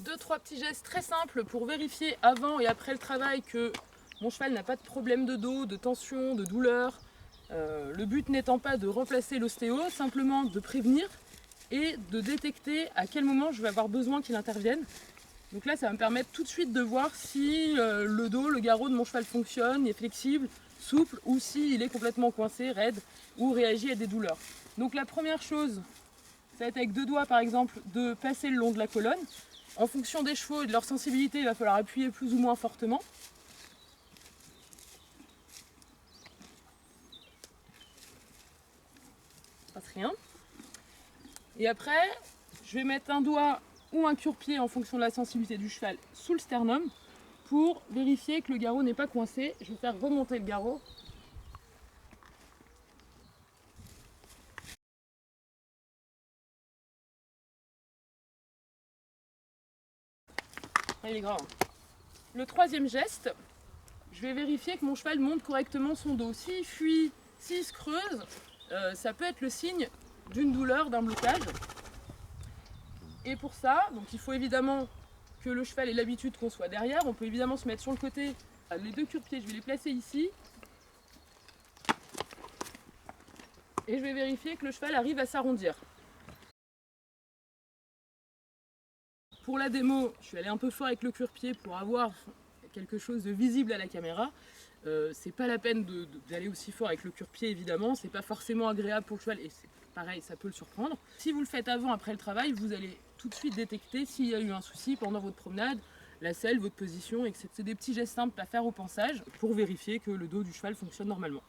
2-3 petits gestes très simples pour vérifier avant et après le travail que mon cheval n'a pas de problème de dos, de tension, de douleur. Le but n'étant pas de remplacer l'ostéo, simplement de prévenir et de détecter à quel moment je vais avoir besoin qu'il intervienne. Donc là, ça va me permettre tout de suite de voir si le dos, le garrot de mon cheval fonctionne, est flexible, souple, ou s'il est complètement coincé, raide, ou réagit à des douleurs. Donc la première chose, ça va être avec 2 doigts par exemple, de passer le long de la colonne. En fonction des chevaux et de leur sensibilité, il va falloir appuyer plus ou moins fortement. Il ne se passe rien. Et après, je vais mettre un doigt ou un cure-pied en fonction de la sensibilité du cheval sous le sternum pour vérifier que le garrot n'est pas coincé. Je vais faire remonter le garrot. Ah, il est grave. Le troisième geste, je vais vérifier que mon cheval monte correctement son dos. S'il fuit, s'il se creuse, ça peut être le signe d'une douleur, d'un blocage. Et pour ça, donc il faut évidemment que le cheval ait l'habitude qu'on soit derrière. On peut évidemment se mettre sur le côté. Les 2 cure-pieds, je vais les placer ici. Et je vais vérifier que le cheval arrive à s'arrondir. Pour la démo, je suis allée un peu fort avec le cure-pied pour avoir quelque chose de visible à la caméra. C'est pas la peine d'aller aussi fort avec le cure-pied évidemment, c'est pas forcément agréable pour le cheval et c'est pareil, ça peut le surprendre. Si vous le faites avant, après le travail, vous allez tout de suite détecter s'il y a eu un souci pendant votre promenade, la selle, votre position, et que c'est des petits gestes simples à faire au pansage pour vérifier que le dos du cheval fonctionne normalement.